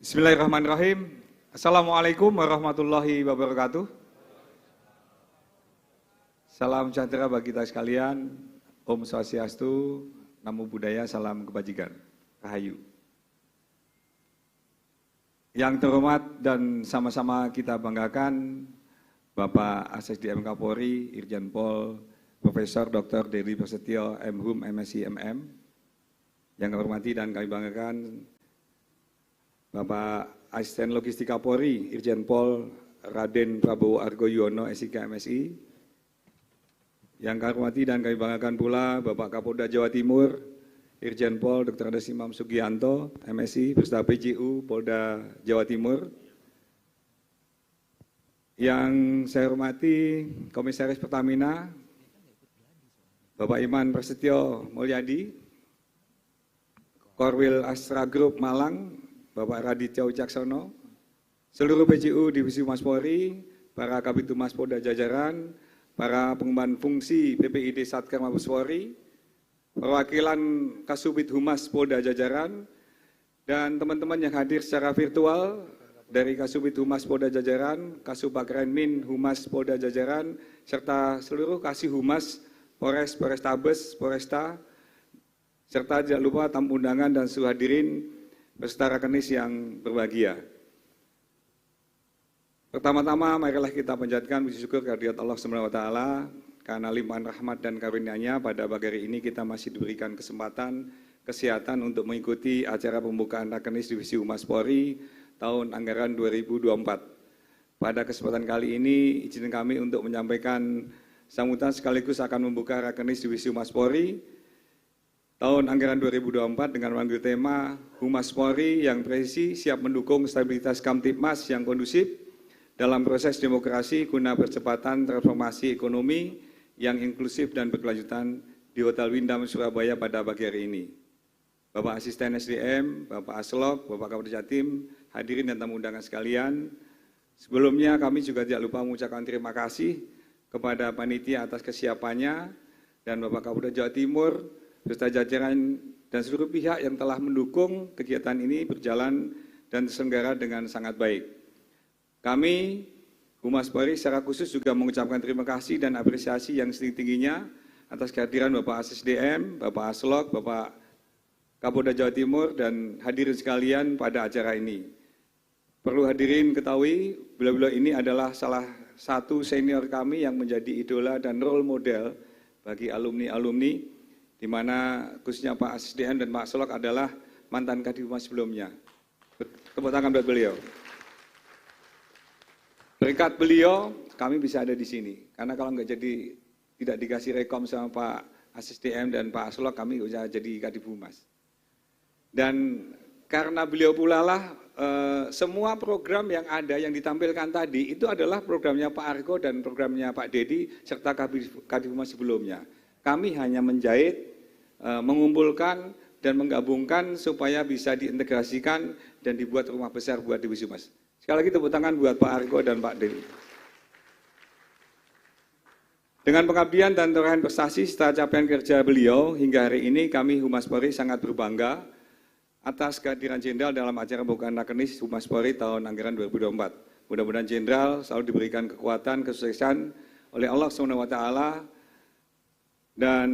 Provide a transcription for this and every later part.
Bismillahirrahmanirrahim. Assalamualaikum warahmatullahi wabarakatuh. Salam sejahtera bagi kita sekalian. Om Swastiastu, Namo Buddhaya, salam kebajikan. Rahayu. Yang terhormat dan sama-sama kita banggakan Bapak ASSDM Kapolri, Irjen Pol Profesor Dr. Dedy Prasetyo, M.Hum, MSc, MM. Yang kami hormati dan kami banggakan Bapak Asisten Logistik Kapolri, Irjen Pol Raden Prabowo Argoyono, SIK, MSI. Yang kami hormati dan kami banggakan pula Bapak Kapolda Jawa Timur, Irjen Pol Dr. Andes Imam Sugianto, MSI, beserta PJU Polda Jawa Timur. Yang saya hormati Komisaris Pertamina, Bapak Iman Prasetyo Mulyadi, Korwil Astra Group Malang, Bapak Raditya Wicaksono, seluruh PJU Divisi Humas Polri, para Kabitumas Polda jajaran, para pengemban fungsi PPID Satker Mabes Polri, perwakilan Kasubit Humas Polda jajaran, dan teman-teman yang hadir secara virtual dari Kasubit Humas Polda jajaran, Kasubag Renmin Humas Polda jajaran, serta seluruh Kasih Humas Polres, Polrestabes, Polresta, serta tidak lupa tamu undangan dan seluruh hadirin beserta rekenis yang berbahagia. Pertama-tama marilah kita panjatkan puji syukur kehadirat Allah SWT karena limpahan rahmat dan karunia-Nya pada pagi hari ini kita masih diberikan kesempatan kesehatan untuk mengikuti acara pembukaan rekenis Divisi Humas Polri tahun anggaran 2024. Pada kesempatan kali ini izin kami untuk menyampaikan sambutan sekaligus akan membuka rekenis Divisi Humas Polri tahun anggaran 2024 dengan mengambil tema Humas Polri yang presisi siap mendukung stabilitas Kamtibmas yang kondusif dalam proses demokrasi guna percepatan transformasi ekonomi yang inklusif dan berkelanjutan di Hotel Windam Surabaya pada pagi hari ini. Bapak Asisten SDM, Bapak Aslok, Bapak Kapolda Jatim, hadirin dan tamu undangan sekalian. Sebelumnya kami juga tidak lupa mengucapkan terima kasih kepada panitia atas kesiapannya dan Bapak Kapolda Jawa Timur beserta jajaran dan seluruh pihak yang telah mendukung kegiatan ini berjalan dan terselenggara dengan sangat baik. Kami, Humas Polri secara khusus juga mengucapkan terima kasih dan apresiasi yang setinggi-tingginya atas kehadiran Bapak ASSDM, Bapak Aslok, Bapak Kapolda Jawa Timur, dan hadirin sekalian pada acara ini. Perlu hadirin ketahui, beliau-beliau ini adalah salah satu senior kami yang menjadi idola dan role model bagi alumni-alumni, di mana khususnya Pak ASSDM dan Pak Aslok adalah mantan Kadifhumas sebelumnya. Tepuk tangan buat beliau. Berkat beliau, kami bisa ada di sini. Karena kalau nggak jadi, tidak dikasih rekom sama Pak ASSDM dan Pak Aslok, kami bisa jadi Kadifhumas. Dan karena beliau pula lah, semua program yang ada, yang ditampilkan tadi, itu adalah programnya Pak Argo dan programnya Pak Dedy, serta Kadifhumas sebelumnya. Kami hanya menjahit, mengumpulkan dan menggabungkan supaya bisa diintegrasikan dan dibuat rumah besar buat Divisi Humas. Sekali lagi tepuk tangan buat Pak Argo dan Pak Dedy. Dengan pengabdian dan torehan prestasi serta capaian kerja beliau hingga hari ini kami Humas Polri sangat berbangga atas kehadiran Jenderal dalam acara pembukaan Rakernis Humas Polri tahun anggaran 2024. Mudah-mudahan Jenderal selalu diberikan kekuatan, kesuksesan oleh Allah SWT, dan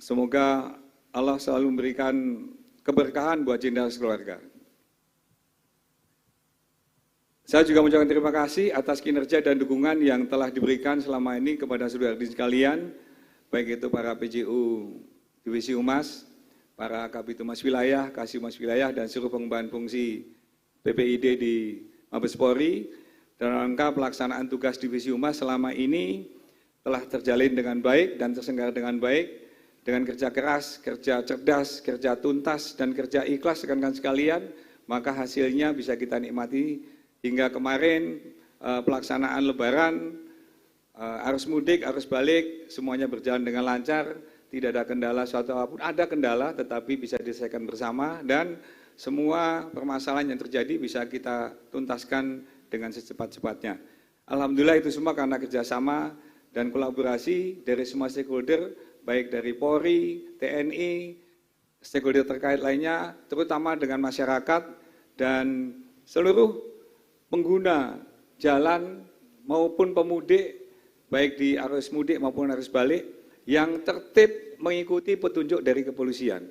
semoga Allah selalu memberikan keberkahan buat Jenderal sekeluarga. Saya juga mengucapkan terima kasih atas kinerja dan dukungan yang telah diberikan selama ini kepada saudara hadirin sekalian, baik itu para PJU Divisi Humas, para Kabitumas Wilayah, Kasih Humas Wilayah, dan seluruh pengemban fungsi PPID di Mabes Polri. Dalam rangka pelaksanaan tugas Divisi Humas selama ini telah terjalin dengan baik dan terselenggara dengan baik, dengan kerja keras, kerja cerdas, kerja tuntas, dan kerja ikhlas rekan-rekan sekalian, maka hasilnya bisa kita nikmati hingga kemarin pelaksanaan Lebaran, arus mudik, arus balik, semuanya berjalan dengan lancar, tidak ada kendala suatu apapun, ada kendala tetapi bisa diselesaikan bersama, dan semua permasalahan yang terjadi bisa kita tuntaskan dengan secepat-cepatnya. Alhamdulillah itu semua karena kerjasama dan kolaborasi dari semua stakeholder, baik dari Polri, TNI, stakeholder terkait lainnya, terutama dengan masyarakat, dan seluruh pengguna jalan maupun pemudik, baik di arus mudik maupun arus balik, yang tertib mengikuti petunjuk dari kepolisian.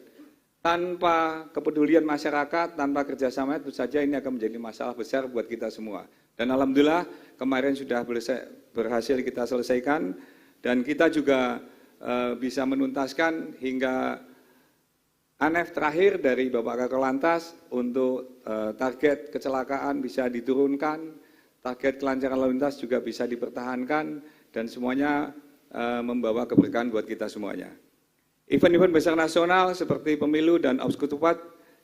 Tanpa kepedulian masyarakat, tanpa kerjasama, itu saja ini akan menjadi masalah besar buat kita semua. Dan alhamdulillah kemarin sudah berhasil kita selesaikan, dan kita juga bisa menuntaskan hingga ANEF terakhir dari Bapak Kakor Lantas untuk target kecelakaan bisa diturunkan, target kelancaran lalu lintas juga bisa dipertahankan, dan semuanya membawa keberkahan buat kita semuanya. Event-event besar nasional seperti pemilu dan Auskutupat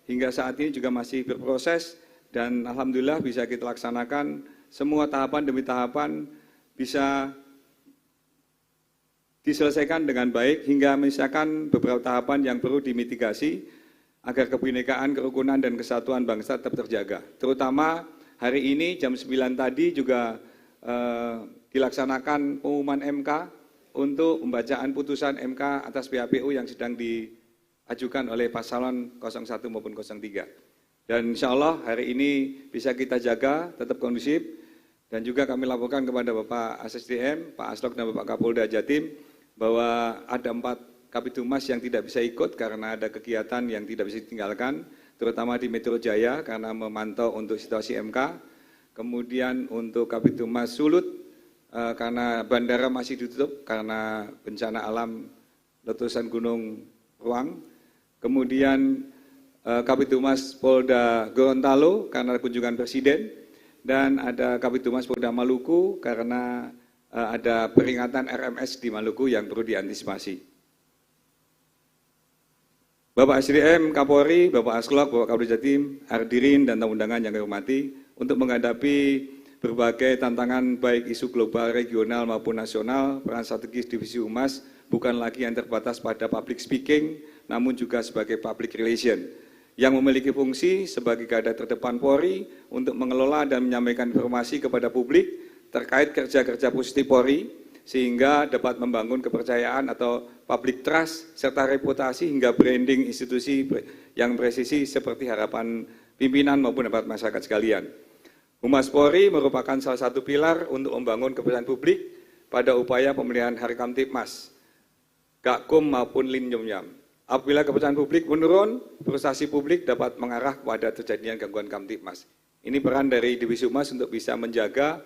hingga saat ini juga masih berproses, dan alhamdulillah bisa kita laksanakan semua tahapan demi tahapan bisa diselesaikan dengan baik, hingga misalkan beberapa tahapan yang perlu dimitigasi agar kebinekaan, kerukunan, dan kesatuan bangsa tetap terjaga. Terutama hari ini jam 9 tadi juga dilaksanakan pengumuman MK untuk pembacaan putusan MK atas PHPU yang sedang diajukan oleh paslon 01 maupun 03. Dan insya Allah hari ini bisa kita jaga, tetap kondusif, dan juga kami laporkan kepada Bapak ASSDM, Pak Aslok, dan Bapak Kapolda Jatim, bahwa ada 4 Kabitumas yang tidak bisa ikut karena ada kegiatan yang tidak bisa ditinggalkan, terutama di Metro Jaya karena memantau untuk situasi MK, kemudian untuk Kabitumas Sulut karena bandara masih ditutup karena bencana alam letusan Gunung Ruang, kemudian Kabitumas Polda Gorontalo karena kunjungan Presiden, dan ada Kabitumas Polda Maluku karena ada peringatan RMS di Maluku yang perlu diantisipasi. Bapak SDM, Kapolri, Bapak Aslok, Bapak Kapolda Jatim, hadirin dan tamu undangan yang kami hormati, untuk menghadapi berbagai tantangan baik isu global, regional maupun nasional, peran strategis Divisi Humas bukan lagi yang terbatas pada public speaking, namun juga sebagai public relation, yang memiliki fungsi sebagai garda terdepan Polri untuk mengelola dan menyampaikan informasi kepada publik terkait kerja-kerja positif Polri, sehingga dapat membangun kepercayaan atau public trust, serta reputasi hingga branding institusi yang presisi seperti harapan pimpinan maupun harapan masyarakat sekalian. Humas Polri merupakan salah satu pilar untuk membangun kepercayaan publik pada upaya pemeliharaan Harkamtibmas, Gakum maupun Linjomyam. Apabila kepercayaan publik menurun, frustasi publik dapat mengarah kepada terjadinya gangguan Kamtibmas. Ini peran dari Divisi Humas untuk bisa menjaga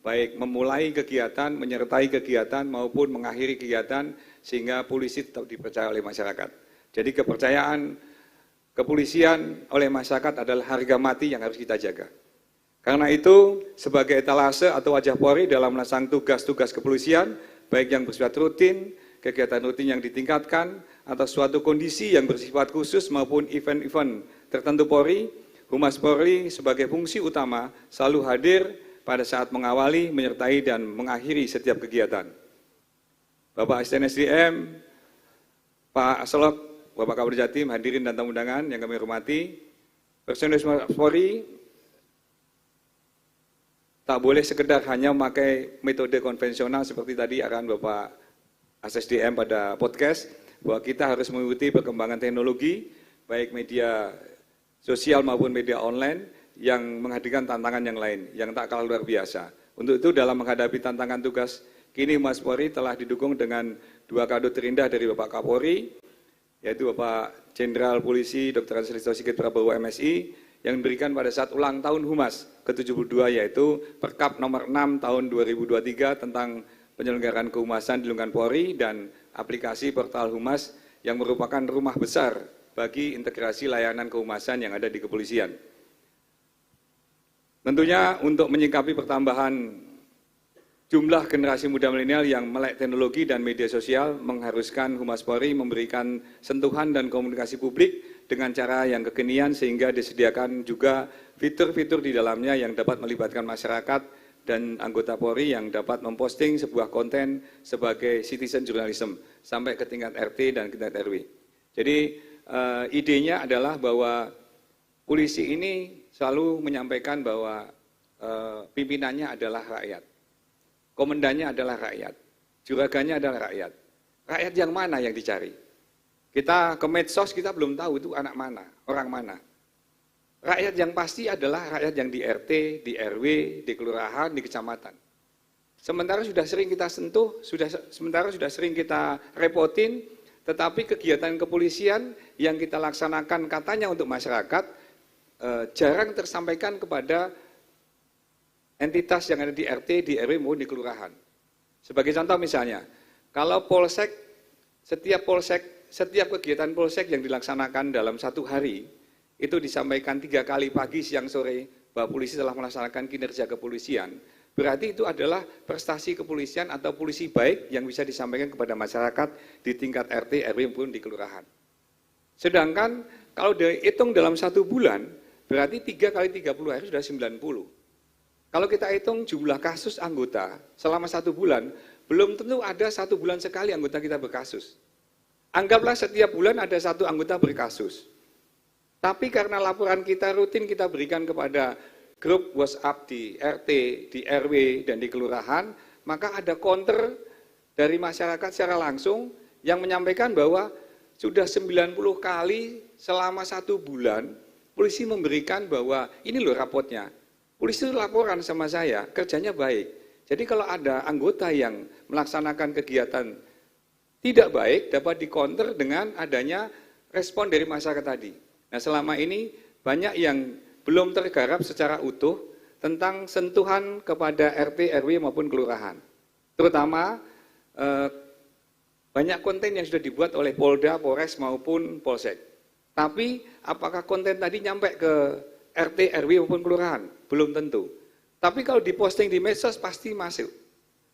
baik memulai kegiatan, menyertai kegiatan, maupun mengakhiri kegiatan, sehingga polisi tetap dipercaya oleh masyarakat. Jadi kepercayaan kepolisian oleh masyarakat adalah harga mati yang harus kita jaga. Karena itu, sebagai etalase atau wajah Polri dalam melaksanakan tugas-tugas kepolisian, baik yang bersifat rutin, kegiatan rutin yang ditingkatkan, atau suatu kondisi yang bersifat khusus maupun event-event tertentu Polri, Humas Polri sebagai fungsi utama selalu hadir pada saat mengawali, menyertai, dan mengakhiri setiap kegiatan. Bapak Asisten SDM, Pak Aslok, Bapak Kapolda Jatim, hadirin dan tamu undangan yang kami hormati, personil Polri tak boleh sekedar hanya memakai metode konvensional seperti tadi arahan Bapak ASSDM pada podcast, bahwa kita harus mengikuti perkembangan teknologi, baik media sosial maupun media online, yang menghadirkan tantangan yang lain, yang tak kalah luar biasa. Untuk itu dalam menghadapi tantangan tugas, kini Humas Polri telah didukung dengan 2 kado terindah dari Bapak Kapolri, yaitu Bapak Jenderal Polisi Dr. Hans Listo Sigit Prabowo MSI, yang diberikan pada saat ulang tahun Humas ke-72, yaitu Perkap nomor 6 tahun 2023 tentang penyelenggaraan kehumasan di lingkungan Polri dan aplikasi portal Humas yang merupakan rumah besar bagi integrasi layanan kehumasan yang ada di kepolisian. Tentunya untuk menyikapi pertambahan jumlah generasi muda milenial yang melek teknologi dan media sosial mengharuskan Humas Polri memberikan sentuhan dan komunikasi publik dengan cara yang kekinian, sehingga disediakan juga fitur-fitur di dalamnya yang dapat melibatkan masyarakat dan anggota Polri yang dapat memposting sebuah konten sebagai citizen journalism sampai ke tingkat RT dan tingkat RW. Jadi idenya adalah bahwa polisi ini selalu menyampaikan bahwa pimpinannya adalah rakyat, komandannya adalah rakyat, juraganya adalah rakyat. Rakyat yang mana yang dicari? Kita ke medsos, kita belum tahu itu anak mana, orang mana. Rakyat yang pasti adalah rakyat yang di RT, di RW, di kelurahan, di kecamatan. Sementara sudah sering kita sentuh, sementara sudah sering kita repotin, tetapi kegiatan kepolisian yang kita laksanakan katanya untuk masyarakat jarang tersampaikan kepada entitas yang ada di RT, di RW maupun di kelurahan. Sebagai contoh misalnya, kalau polsek, setiap kegiatan polsek yang dilaksanakan dalam satu hari, itu disampaikan 3 kali pagi, siang, sore, bahwa polisi telah melaksanakan kinerja kepolisian, berarti itu adalah prestasi kepolisian atau polisi baik yang bisa disampaikan kepada masyarakat di tingkat RT, RW maupun di kelurahan. Sedangkan kalau dihitung dalam 1 bulan, berarti 3 kali 30 hari sudah 90. Kalau kita hitung jumlah kasus anggota selama 1 bulan, belum tentu ada 1 bulan sekali anggota kita berkasus. Anggaplah setiap bulan ada 1 anggota berkasus. Tapi karena laporan kita rutin kita berikan kepada grup WhatsApp di RT, di RW, dan di kelurahan, maka ada counter dari masyarakat secara langsung yang menyampaikan bahwa sudah 90 kali selama 1 bulan, polisi memberikan bahwa ini loh rapotnya. Polisi laporan sama saya, kerjanya baik. Jadi kalau ada anggota yang melaksanakan kegiatan tidak baik, dapat di-counter dengan adanya respon dari masyarakat tadi. Nah, selama ini banyak yang belum tergarap secara utuh tentang sentuhan kepada RT, RW maupun kelurahan. Terutama banyak konten yang sudah dibuat oleh Polda, Polres maupun Polsek. Tapi apakah konten tadi nyampe ke RT, RW maupun kelurahan? Belum tentu. Tapi kalau diposting di medsos pasti masuk.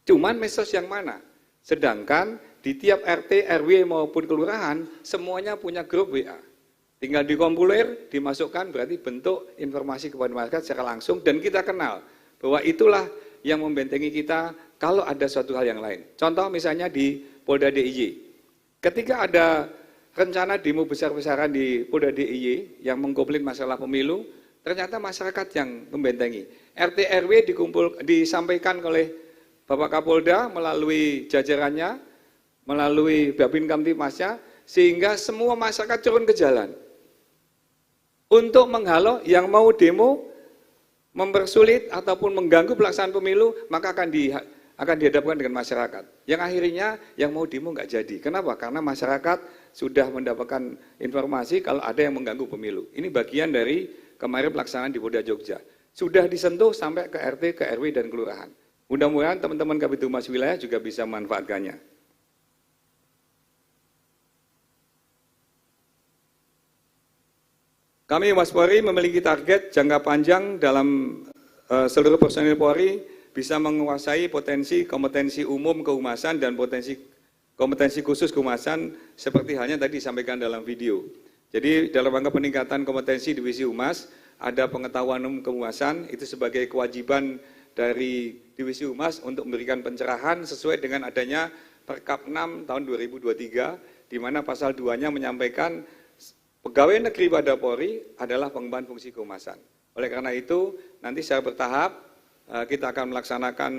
Cuman medsos yang mana? Sedangkan di tiap RT, RW maupun kelurahan semuanya punya grup WA. Tinggal dikompilir, dimasukkan, berarti bentuk informasi kepada masyarakat secara langsung, dan kita kenal bahwa itulah yang membentengi kita kalau ada suatu hal yang lain. Contoh misalnya di Polda DIY. Ketika ada rencana demo besar-besaran di Polda DIY yang mengkomplain masalah pemilu, ternyata masyarakat yang membentengi. RT RW disampaikan oleh Bapak Kapolda melalui jajarannya, melalui Babin Kamtipmasnya, sehingga semua masyarakat turun ke jalan. Untuk menghalau yang mau demo, mempersulit ataupun mengganggu pelaksanaan pemilu, maka akan dihadapkan dengan masyarakat. Yang akhirnya yang mau demo nggak jadi. Kenapa? Karena masyarakat sudah mendapatkan informasi kalau ada yang mengganggu pemilu. Ini bagian dari kemarin pelaksanaan di Polda Jogja. Sudah disentuh sampai ke RT, ke RW, dan kelurahan. Mudah-mudahan teman-teman Kabid Humas Wilayah juga bisa memanfaatkannya. Kami Humas Polri memiliki target jangka panjang dalam seluruh personil Polri bisa menguasai kompetensi umum kehumasan dan kompetensi khusus kehumasan seperti halnya tadi disampaikan dalam video. Jadi dalam rangka peningkatan kompetensi Divisi Humas, ada pengetahuan umum kehumasan, itu sebagai kewajiban dari Divisi Humas untuk memberikan pencerahan sesuai dengan adanya Perkap 6 tahun 2023, di mana pasal 2-nya menyampaikan pegawai negeri pada Polri adalah pengemban fungsi kehumasan. Oleh karena itu, nanti secara bertahap kita akan melaksanakan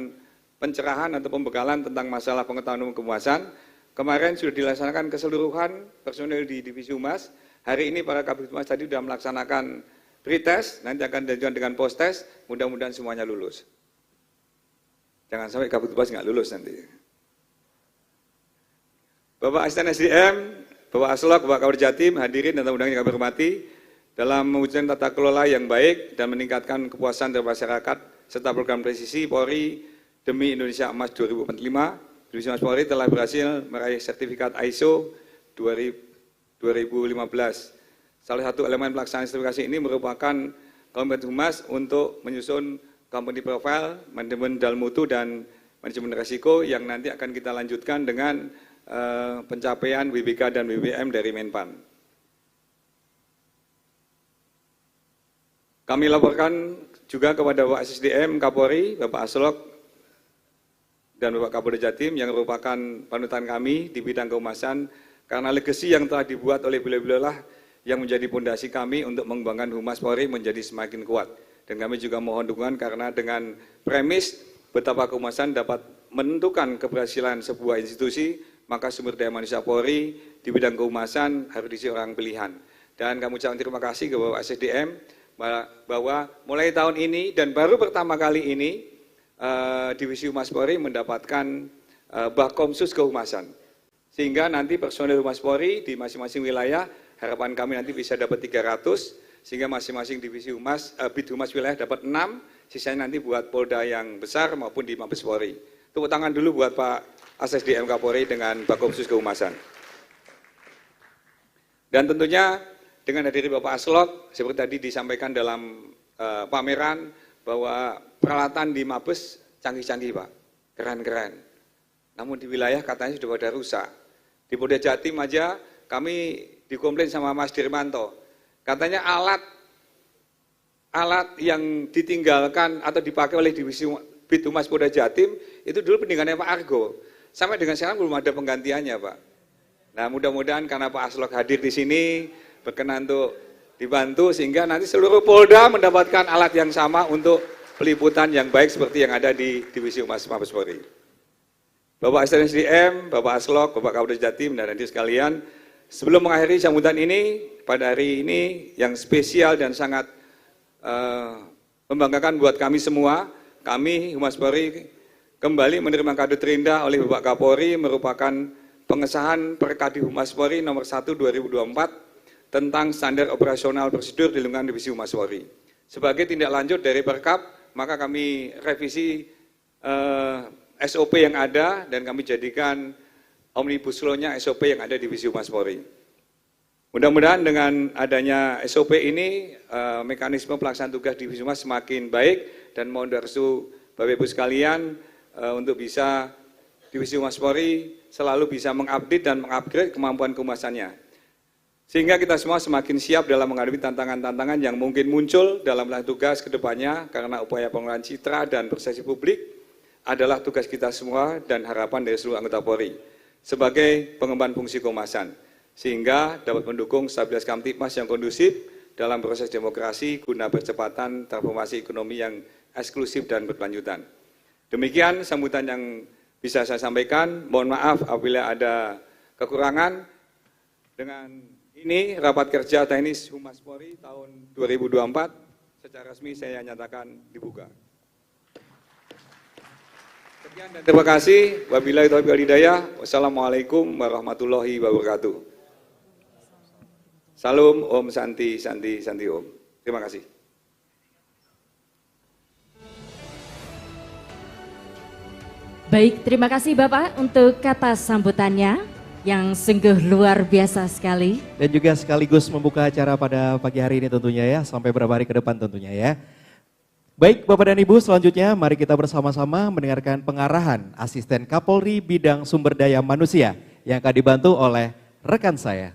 pencerahan atau pembekalan tentang masalah pengetahuan umum kehumasan. Kemarin sudah dilaksanakan keseluruhan personil di Divisi Humas. Hari ini para Kabid Humas tadi sudah melaksanakan pretest, nanti akan dilanjutkan dengan post-test, mudah-mudahan semuanya lulus. Jangan sampai Kabid Humas nggak lulus nanti. Bapak Asisten SDM, Bapak Aslok, Bapak Kabid Jatim, hadirin dan tamu undangan yang kami hormati, dalam mewujudkan tata kelola yang baik dan meningkatkan kepuasan dari masyarakat serta program presisi Polri demi Indonesia Emas 2045, Divisi Humas Polri telah berhasil meraih sertifikat ISO 2015. Salah satu elemen pelaksanaan sertifikasi ini merupakan Komite Humas untuk menyusun company profile, manajemen dal mutu dan manajemen risiko yang nanti akan kita lanjutkan dengan pencapaian WBK dan WBM dari Menpan. Kami laporkan juga kepada Bapak SSDM Kapolri, Bapak Aslok, dan Bapak Kapolda Jatim yang merupakan panutan kami di bidang kehumasan, karena legasi yang telah dibuat oleh beliau-beliau lah yang menjadi pondasi kami untuk mengembangkan Humas Polri menjadi semakin kuat. Dan kami juga mohon dukungan karena dengan premis betapa kehumasan dapat menentukan keberhasilan sebuah institusi, maka sumber daya manusia Polri di bidang kehumasan harus diisi orang pilihan. Dan kami ucapkan terima kasih kepada Bapak SDM bahwa mulai tahun ini dan baru pertama kali ini Divisi Humas Polri mendapatkan Bakomsus Kehumasan. Sehingga nanti personel Humas Polri di masing-masing wilayah harapan kami nanti bisa dapat 300, sehingga masing-masing divisi humas, bid humas wilayah dapat 6, sisanya nanti buat Polda yang besar maupun di Mabes Polri. Tepuk tangan dulu buat Pak ASSDM Kapolri dengan Bakomsus Kehumasan. Dan tentunya dengan hadir Bapak Aslok, seperti tadi disampaikan dalam pameran, bahwa peralatan di Mabes canggih-canggih Pak, keren-keren. Namun di wilayah katanya sudah pada rusak. Di Polda Jatim aja kami dikomplain sama Mas Dirmanto. Katanya alat yang ditinggalkan atau dipakai oleh Divisi Bid Humas Polda Jatim itu dulu pendingannya Pak Argo. Sampai dengan sekarang belum ada penggantiannya Pak. Nah mudah-mudahan karena Pak Aslok hadir di sini berkenan untuk dibantu sehingga nanti seluruh Polda mendapatkan alat yang sama untuk peliputan yang baik seperti yang ada di Divisi Humas Mabes Polri. Bapak SDM, Bapak Aslok, Bapak Kapolda Jatim dan hadirin sekalian, sebelum mengakhiri sambutan ini, pada hari ini yang spesial dan sangat membanggakan buat kami semua, kami Humas Polri kembali menerima kado terindah oleh Bapak Kapolri merupakan pengesahan Perkadi Humas Polri nomor 1 2024 tentang standar operasional prosedur di lingkungan Divisi Humas Polri. Sebagai tindak lanjut dari Perkap, maka kami revisi SOP yang ada dan kami jadikan Omnibus Law-nya SOP yang ada di Divisi Humas Polri. Mudah-mudahan dengan adanya SOP ini, mekanisme pelaksanaan tugas Divisi Humas semakin baik dan mohon restu Bapak Ibu sekalian untuk bisa Divisi Humas Polri selalu bisa mengupdate dan mengupgrade kemampuan kehumasannya. Sehingga kita semua semakin siap dalam menghadapi tantangan-tantangan yang mungkin muncul dalam melaksanakan tugas ke depannya karena upaya pengelolaan citra dan persepsi publik adalah tugas kita semua dan harapan dari seluruh anggota Polri sebagai pengemban fungsi kehumasan sehingga dapat mendukung stabilitas Kamtipmas yang kondusif dalam proses demokrasi guna percepatan transformasi ekonomi yang eksklusif dan berkelanjutan. Demikian sambutan yang bisa saya sampaikan. Mohon maaf apabila ada kekurangan. Dengan ini rapat kerja teknis Humas Polri tahun 2024 secara resmi saya nyatakan dibuka. Sekian dan terima kasih. Wabillahi taufiq wal hidayah. Wassalamualaikum warahmatullahi wabarakatuh. Salam Om Santi Santi Santi Om. Terima kasih. Baik, terima kasih Bapak untuk kata sambutannya yang sungguh luar biasa sekali. Dan juga sekaligus membuka acara pada pagi hari ini tentunya ya, sampai beberapa hari ke depan tentunya ya. Baik Bapak dan Ibu, selanjutnya mari kita bersama-sama mendengarkan pengarahan Asisten Kapolri Bidang Sumber Daya Manusia yang akan dibantu oleh rekan saya.